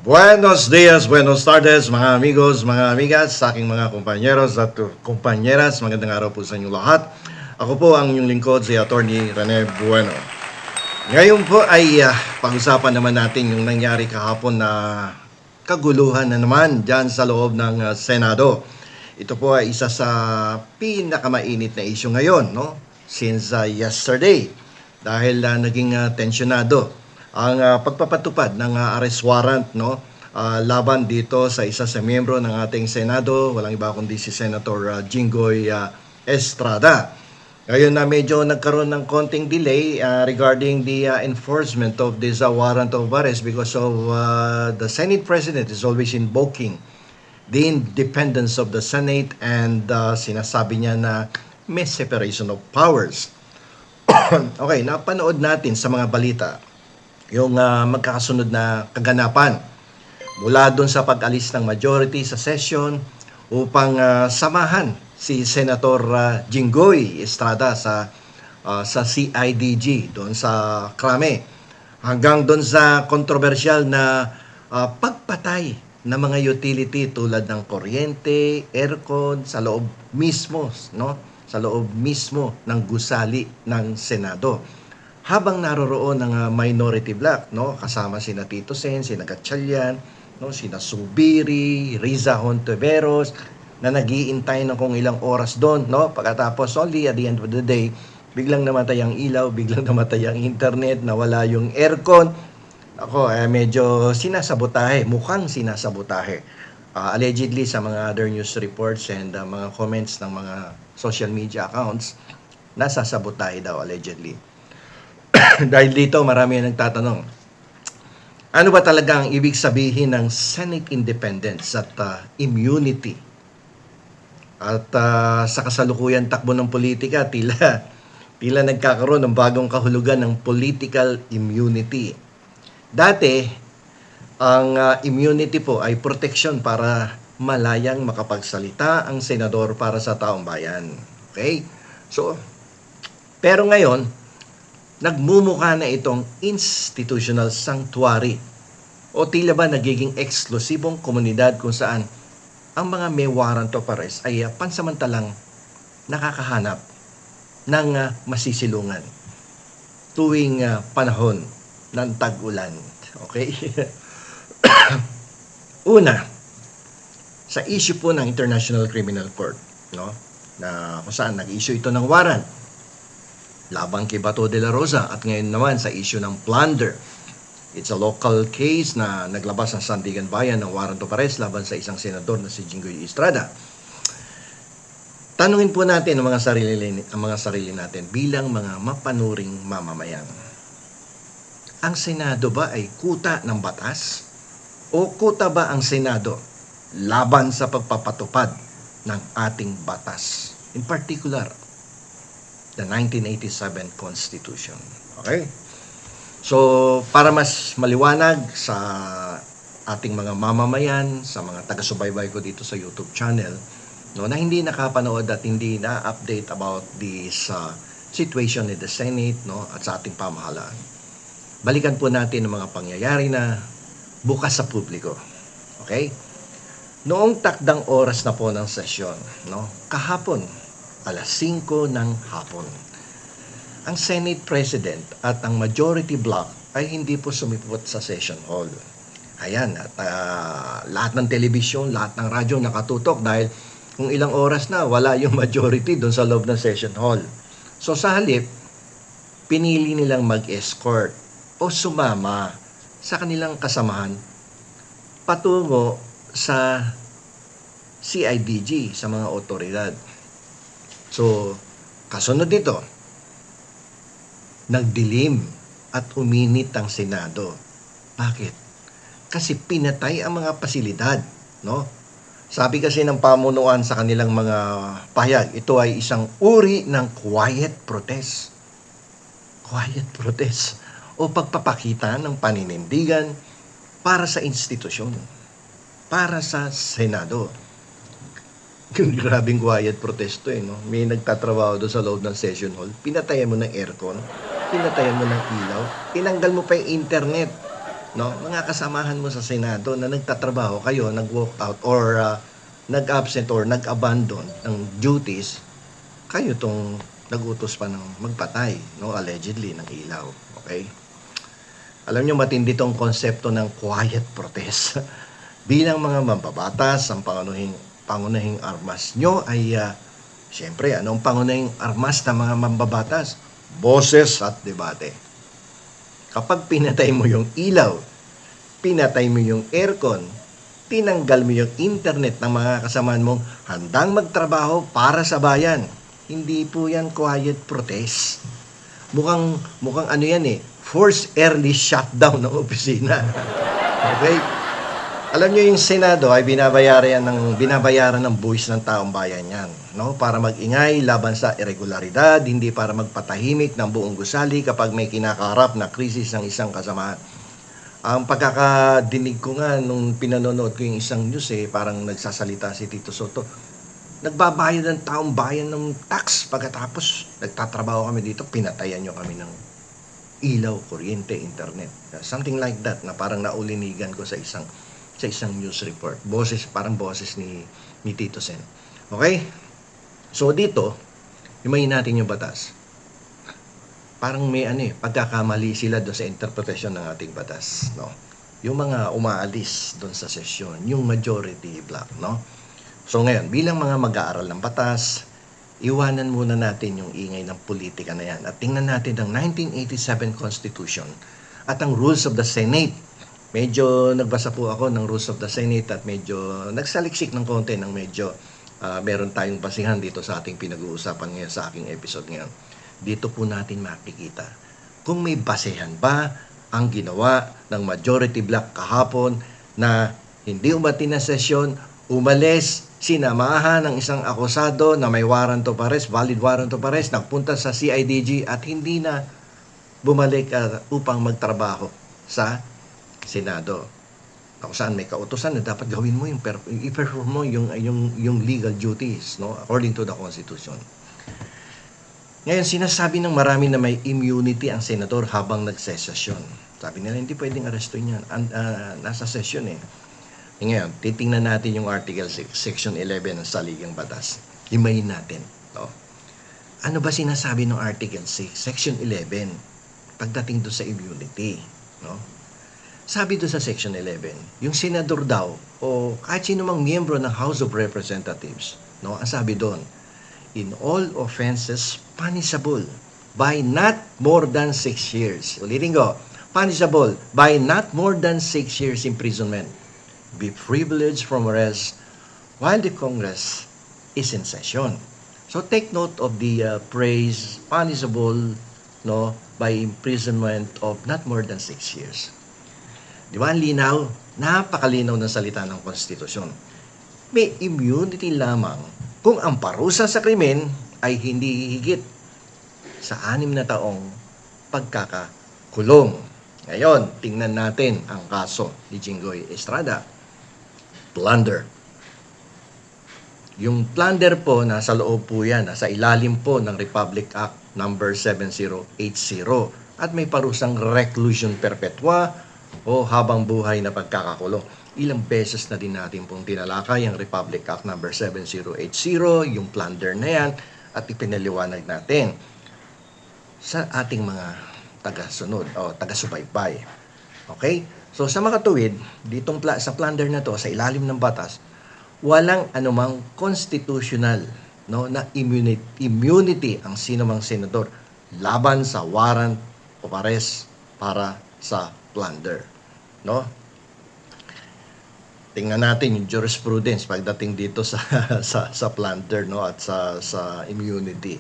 Buenos dias, buenos tardes, mga amigos, mga amigas, sa aking mga kumpanyeros at kumpanyeras. Magandang araw po sa inyo lahat. Ako po ang inyong lingkod, si Attorney Rene Bueno. Ngayon po ay pag-usapan naman natin yung nangyari kahapon na kaguluhan na naman dyan sa loob ng Senado. Ito po ay isa sa pinakamainit na issue ngayon, no? Since yesterday. Dahil naging tensyonado ang pagpapatupad ng arrest warrant, no, laban dito sa isa sa miyembro ng ating Senado, walang iba kundi si Senator Jinggoy Estrada. Ngayon na medyo nagkaroon ng konting delay regarding the enforcement of this warrant of arrest because of the Senate President is always invoking the independence of the Senate and sinasabi niya na may separation of powers. Okay, napanood natin sa mga balita yung magkakasunod na kaganapan mula doon sa pag-alis ng majority sa session upang samahan si Senator Jinggoy Estrada sa CIDG doon sa Krame hanggang doon sa kontrobersyal na pagpatay ng mga utility tulad ng kuryente, aircon sa loob mismo, no? Sa loob mismo ng gusali ng Senado. Habang naroroon ng minority bloc, no, kasama sina Tito Sen, sina Gatchalian, no, sina Subiri, Riza Hontiveros, na nag-iintay ng kung ilang oras doon, no, pagkatapos only at the end of the day, biglang namatay ang ilaw, biglang namatay ang internet, nawala yung aircon. Ako, medyo sinasabotahe, mukhang sinasabotahe. Allegedly sa mga other news reports and mga comments ng mga social media accounts, nasasabotahe daw allegedly. Dahil dito marami ang nagtatanong, ano ba talaga ang ibig sabihin ng Senate independence at immunity? At sa kasalukuyan takbo ng politika, tila nagkakaroon ng bagong kahulugan ng political immunity. Dati, ang immunity po ay protection para malayang makapagsalita ang senador para sa taong bayan. Okay? So, pero ngayon, nagmumukha na itong institutional sanctuary o tila ba nagiging eksklusibong komunidad kung saan ang mga may warrant of arrest ay pansamantalang nakakahanap ng masisilungan tuwing panahon ng tag-ulan. Okay? Una, sa issue po ng International Criminal Court, no, na kung saan nag-issue ito ng warrant laban kay Bato de la Rosa at ngayon naman sa issue ng plunder. It's a local case na naglabas ng Sandigan Bayan ng warrant of arrest laban sa isang senador na si Jinggoy Estrada. Tanungin po natin ang mga sarili natin bilang mga mapanuring mamamayan. Ang Senado ba ay kuta ng batas? O kuta ba ang Senado laban sa pagpapatupad ng ating batas? In particular, the 1987 Constitution. Okay? So, para mas maliwanag sa ating mga mamamayan, sa mga taga-subaybay ko dito sa YouTube channel, no, na hindi nakapanood at hindi na-update about this situation in the Senate, no, at sa ating pamahalaan. Balikan po natin ang mga pangyayari na bukas sa publiko. Okay? Noong takdang oras na po ng sesyon, no, kahapon, alas 5 ng hapon, ang Senate President at ang majority bloc ay hindi po sumipot sa session hall. Ayan, at lahat ng telebisyon, lahat ng radyo nakatutok dahil kung ilang oras na, wala yung majority doon sa loob ng session hall. So sa halip, pinili nilang mag-escort o sumama sa kanilang kasamahan patungo sa CIDG, sa mga otoridad. So, kasunod nito, nagdilim at uminit ang Senado. Bakit? Kasi pinatay ang mga pasilidad, no? Sabi kasi ng pamunuan sa kanilang mga pahayag, ito ay isang uri ng quiet protest. Quiet protest o pagpapakita ng paninindigan para sa institusyon, para sa Senado. Grabing quiet protesto no? May nagtatrabaho doon sa loob ng session hall, pinatayan mo ng aircon, pinatayan mo ng ilaw, tinanggal mo pa yung internet. no? Mga kasamahan mo sa Senado na nagtatrabaho, kayo nag-walk out or nag-absent or nag-abandon ng duties, kayo tong nag-utos pa ng magpatay, no? Allegedly, ng ilaw. Okay? Alam nyo, matindi tong konsepto ng quiet protest. Bilang mga mambabatas, ang pangunahing armas nyo ay, siyempre, anong pangunahing armas ng mga mambabatas? Boses at debate. Kapag pinatay mo yung ilaw, pinatay mo yung aircon, tinanggal mo yung internet ng mga kasamaan mong handang magtrabaho para sa bayan. Hindi po yan quiet protest. Mukhang ano yan forced early shutdown ng opisina. Okay? Alam nyo yung Senado ay binabayaran ng buwis ng taong bayan yan, no? Para mag-ingay laban sa irregularidad, hindi para magpatahimik ng buong gusali kapag may kinakaharap na krisis ng isang kasamaan. Ang pagkakadinig ko nga nung pinanonood ko yung isang news parang nagsasalita si Tito Soto. Nagbabayad ng taong bayan ng tax pagkatapos nagtatrabaho kami dito, pinatayan nyo kami ng ilaw, kuryente, internet. Something like that na parang naulinigan ko sa isang news report. Parang boses ni Tito Sen. Okay? So dito, himayin natin yung batas. Parang may pagkakamali sila doon sa interpretation ng ating batas, no? Yung mga umaalis doon sa sesyon, yung majority block, no? So ngayon, bilang mga mag-aaral ng batas, iwanan muna natin yung ingay ng politika na yan at tingnan natin ang 1987 Constitution at ang Rules of the Senate. Medyo nagbasa po ako ng Rules of the Senate at medyo nagsaliksik ng konti ng medyo meron tayong basihan dito sa ating pinag-uusapan ngayon sa aking episode ngayon. Dito po natin makikita kung may basehan ba ang ginawa ng majority block kahapon na hindi umati na sesyon, umalis, sinamahan ng isang akusado na may warrant of arrest, valid warrant of arrest, nagpunta sa CIDG at hindi na bumalik upang magtrabaho sa Senado. Kung saan may kautusan na dapat gawin mo i-perform mo yung legal duties, no, according to the Constitution. Ngayon, sinasabi ng marami na may immunity ang senador habang nagsesesyon. Sabi nila, hindi pwedeng arestuin yan. Nasa session Ngayon, titingnan natin yung Article 6, Section 11 ng Saligang Batas. Himayin natin. No? Ano ba sinasabi ng Article 6, Section 11 pagdating doon sa immunity? No? Sabi doon sa Section 11, yung senador daw o kahit sino mang miyembro ng House of Representatives, no, ang sabi doon, in all offenses punishable by not more than 6 years. Ulitin ko, punishable by not more than 6 years imprisonment. Be privileged from arrest while the Congress is in session. So take note of the phrase punishable, no, by imprisonment of not more than 6 years. Di ba ang linaw? Napakalinaw ng salita ng konstitusyon. May immunity lamang kung ang parusa sa krimen ay hindi higit sa 6 na taong pagkakakulong. Ngayon, tingnan natin ang kaso ni Jinggoy Estrada. Plunder. Yung plunder po, nasa loob po yan, nasa ilalim po ng Republic Act number 7080 at may parusang reclusion perpetua o habang buhay na pagkakakulong. Ilang beses na din natin pong tinalakay ang Republic Act number 7080, yung plunder na yan, at ipinaliwanag natin sa ating mga taga-sunod o taga-subaybay. Okay? So sa makatuwid, ditong sa plunder na to, sa ilalim ng batas, walang anumang constitutional, no, na immunity ang sino mang senador laban sa warrant of arrest para sa plunder, no? Tingnan natin yung jurisprudence pagdating dito sa plunder, no, at sa immunity.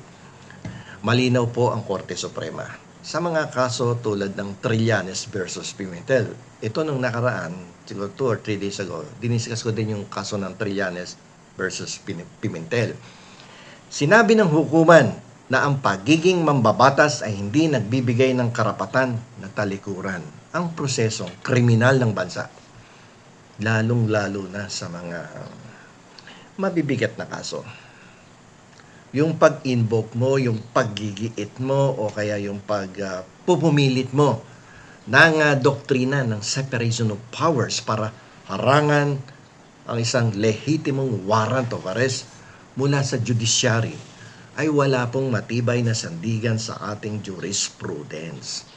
Malinaw po ang Korte Suprema sa mga kaso tulad ng Trillanes versus Pimentel. Ito nung nakaraan, siguro 2 or 3 days ago, diniscuss ko din yung kaso ng Trillanes versus Pimentel. Sinabi ng hukuman na ang pagiging mambabatas ay hindi nagbibigay ng karapatan na talikuran ang prosesong kriminal ng bansa. Lalong-lalo na sa mga mabibigat na kaso. Yung pag-invoke mo, yung paggigiit mo, o kaya yung pagpupumilit mo ng doktrina ng separation of powers para harangan ang isang lehitimong warrant of arrest mula sa judiciary ay wala pong matibay na sandigan sa ating jurisprudence.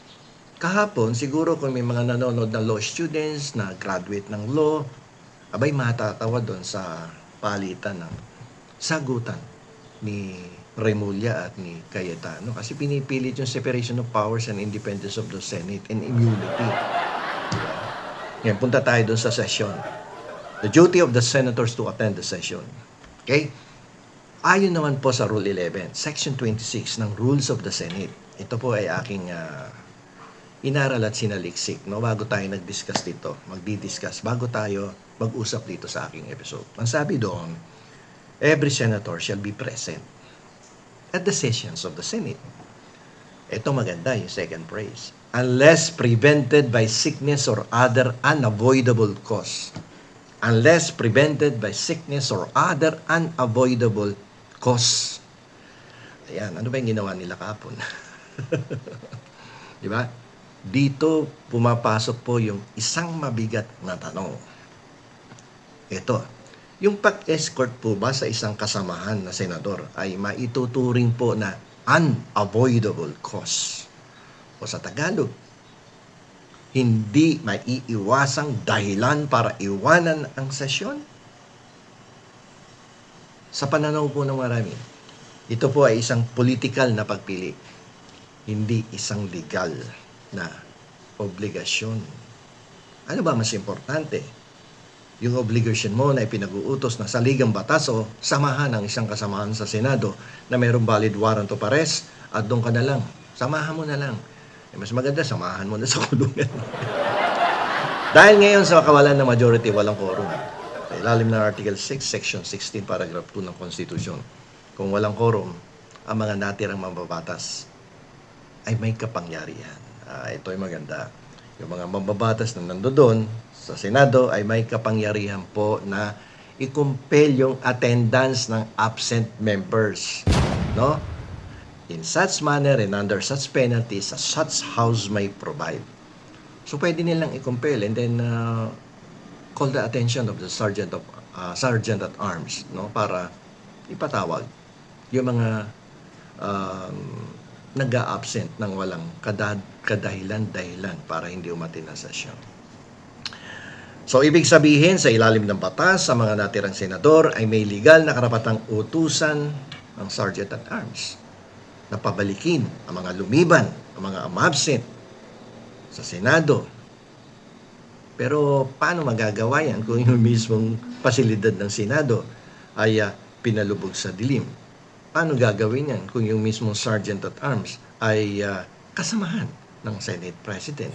Kahapon, siguro kung may mga nanonood na law students na graduate ng law, abay matatawa doon sa palitan ng sagutan ni Remulla at ni Cayetano kasi pinipilit yung separation of powers and independence of the Senate and immunity. Ngayon, punta tayo doon sa session. The duty of the senators to attend the session. Okay? Ayon naman po sa Rule 11, Section 26 ng Rules of the Senate. Ito po ay aking inaral at sinaliksik, no? Bago tayo nag-discuss dito, magdi-discuss, bago tayo mag-usap dito sa aking episode. Ang sabi doon, every senator shall be present at the sessions of the Senate. Ito maganda, yung second phrase. Unless prevented by sickness or other unavoidable cause. Unless prevented by sickness or other unavoidable cause. Ayan, ano ba yung ginawa nila kahapon? Di ba? Dito pumapasok po yung isang mabigat na tanong. Ito, yung pag-escort po ba sa isang kasamahan na senador ay maituturing po na unavoidable cause? O sa Tagalog, hindi maiiwasang dahilan para iwanan ang sesyon? Sa pananaw po ng marami, ito po ay isang political na pagpili, hindi isang legal na obligasyon. Ano ba mas importante? Yung obligation mo na ipinag-uutos na saligang batas o samahan ng isang kasamahan sa Senado na mayroong valid warrant of arrest at doon ka na lang. Samahan mo na lang. Mas maganda, samahan mo na sa kulungan. Dahil ngayon sa kawalan ng majority, walang quorum. Sa ilalim ng Article 6, Section 16, Paragraph 2 ng Constitution, kung walang quorum, ang mga natirang mambabatas ay may kapangyarihan. Ito ay maganda. Yung mga mambabatas na nandoon sa Senado ay may kapangyarihan po na i-compel yung attendance ng absent members. No? In such manner and under such penalties as such house may provide. So pwede nilang i-compel and then call the attention of the sergeant at arms, no, para ipatawag yung mga nag-a-absent ng walang kadahilan-dahilan para hindi umattend ng sesyon. So, ibig sabihin, sa ilalim ng batas, sa mga natirang senador ay may legal na karapatang utusan ng sergeant at arms na pabalikin ang mga lumiban, ang mga umabsent sa Senado. Pero paano magagawa yan kung yung mismong pasilidad ng Senado ay pinalubog sa dilim? Paano gagawin yan kung yung mismong sergeant at arms ay kasamahan ng Senate President?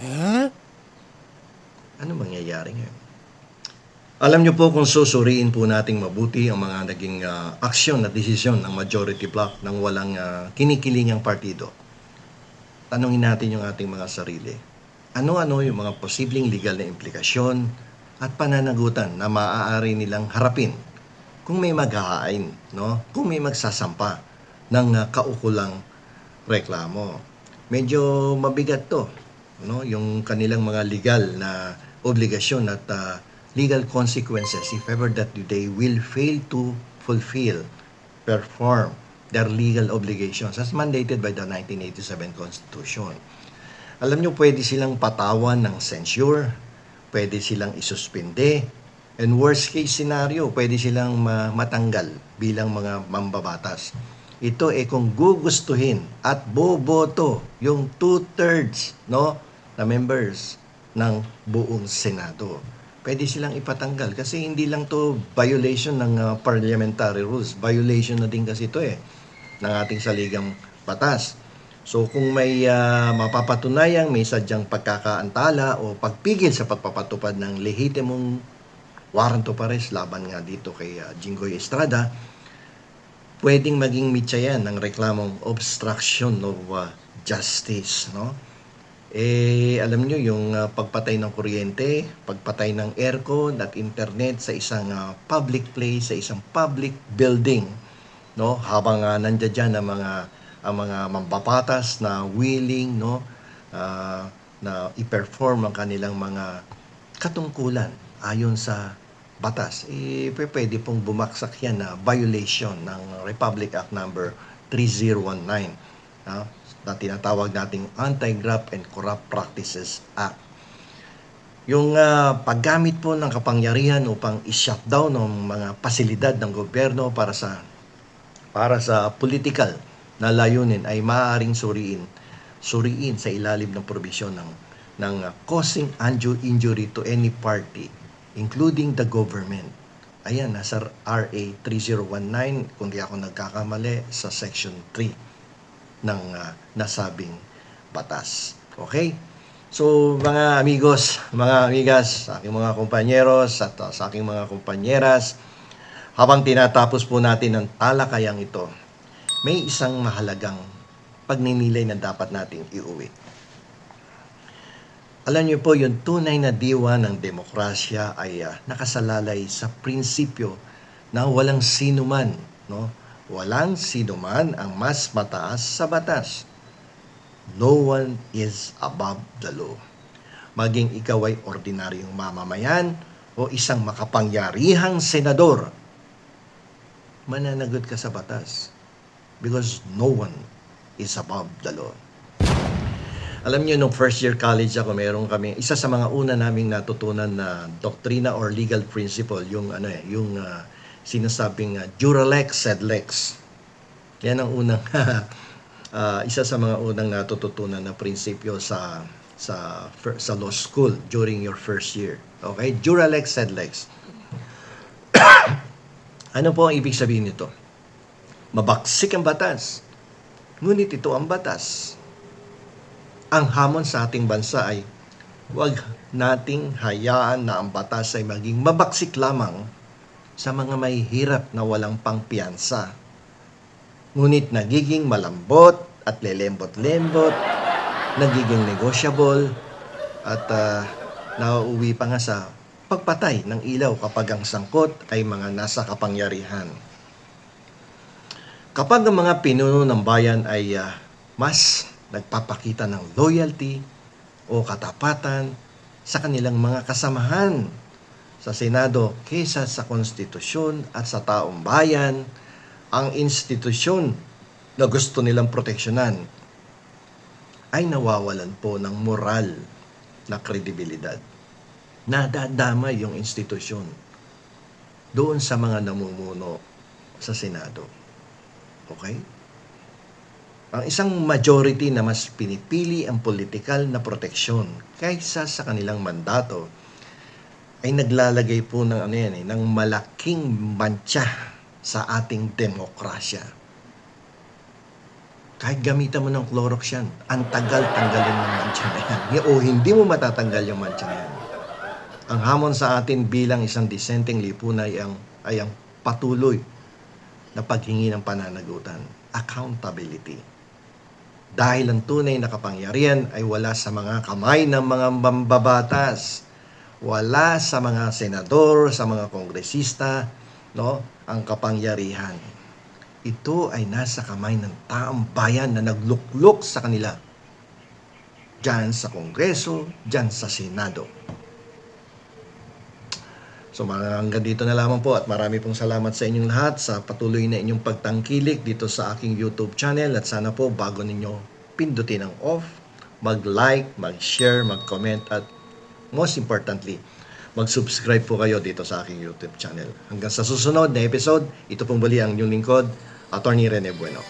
Ano mangyayari ngayon? Alam niyo po kung susuriin po nating mabuti ang mga naging aksyon at desisyon ng majority bloc ng walang kinikilingang partido. Tanungin natin yung ating mga sarili. Ano-ano yung mga posibleng legal na implikasyon at pananagutan na maaari nilang harapin kung may maghahain, no? Kung may magsasampa ng kaukulang reklamo. Medyo mabigat to, no? Yung kanilang mga legal na obligasyon at legal consequences if ever that they will fail to perform their legal obligations as mandated by the 1987 Constitution. Alam nyo, pwede silang patawan ng censure, pwede silang isuspinde, and worst case scenario, pwede silang matanggal bilang mga mambabatas. Ito kung gugustuhin at boboto yung 2/3, no, na members ng buong Senado. Pwede silang ipatanggal kasi hindi lang to violation ng parliamentary rules. Violation na din kasi ito ng ating saligang batas. So kung may mapapatunayang may sadyang pagkakaantala o pagpigil sa pagpapatupad ng lehitimong warrant of arrest laban nga dito kay Jinggoy Estrada, pwedeng maging mitya yan ng reklamong obstruction of justice, no? Alam nyo yung pagpatay ng kuryente, pagpatay ng aircon at internet sa isang public place, sa isang public building, no? Habang nandiyan dyan ang mga mambabatas na willing, no, na i-perform ang kanilang mga katungkulan ayon sa batas, pwede pong bumaksak yan na violation ng Republic Act number 3019, na tinatawag nating Anti-Graft and Corrupt Practices Act. Yung paggamit po ng kapangyarihan upang i-shutdown ng mga pasilidad ng gobyerno para sa political na layunin ay maaaring suriin sa ilalim ng probisyon ng causing undue injury to any party, including the government. Ayan, nasa RA 3019, kung di ako nagkakamali, sa Section 3 ng nasabing batas. Okay? So, mga amigos, mga amigas, sa aking mga kompanyeros at sa aking mga kompanyeras, habang tinatapos po natin ang talakayang ito, may isang mahalagang pagninilay na dapat nating iuwi. Alam niyo po, yung tunay na diwa ng demokrasya ay nakasalalay sa prinsipyo na walang sinuman, no? Walang sinuman ang mas mataas sa batas. No one is above the law. Maging ikaw ay ordinaryong mamamayan o isang makapangyarihang senador, mananagot ka sa batas. Because no one is above the law. Alam niyo, nung first year college ako, meron kami, isa sa mga una naming natutunan na doktrina or legal principle, yung sinasabing jura lex sed lex. Yan ang unang isa sa mga unang natututunan na prinsipyo sa law school during your first year. Okay? Jura lex sed lex. Ano po ang ibig sabihin nito? Mabaksik ang batas. Ngunit ito ang batas. Ang hamon sa ating bansa ay huwag nating hayaan na ang batas ay maging mabaksik lamang sa mga may hirap na walang pangpiyansa. Ngunit nagiging malambot at lelembot-lembot, nagiging negotiable, at nauuwi pa nga sa pagpatay ng ilaw kapag ang sangkot ay mga nasa kapangyarihan. Kapag ang mga pinuno ng bayan ay mas nagpapakita ng loyalty o katapatan sa kanilang mga kasamahan sa Senado kaysa sa konstitusyon at sa taong bayan, ang institusyon na gusto nilang proteksyonan ay nawawalan po ng moral na kredibilidad. Nadadamay yung institusyon doon sa mga namumuno sa Senado. Okay? Ang isang majority na mas pinipili ang politikal na proteksyon kaysa sa kanilang mandato ay naglalagay po ng ng malaking mantsa sa ating demokrasya. Kahit gamitan mo ng Clorox yan, ang tagal tanggalin ng mantsa na yan. O hindi mo matatanggal yung mantsa na yan. Ang hamon sa atin bilang isang disenteng lipunan ay ang patuloy na paghingi ng pananagutan, accountability. Dahil ang tunay na kapangyarihan ay wala sa mga kamay ng mga mambabatas, wala sa mga senador, sa mga kongresista, no? Ang kapangyarihan. Ito ay nasa kamay ng taong bayan na nagluklok sa kanila. Diyan sa Kongreso, diyan sa Senado. So hanggang dito na lamang po, at marami pong salamat sa inyong lahat sa patuloy na inyong pagtangkilik dito sa aking YouTube channel, at sana po bago ninyo pindutin ang off, mag-like, mag-share, mag-comment, at most importantly, mag-subscribe po kayo dito sa aking YouTube channel. Hanggang sa susunod na episode, ito pong muli ang inyong lingkod, Attorney Rene Bueno.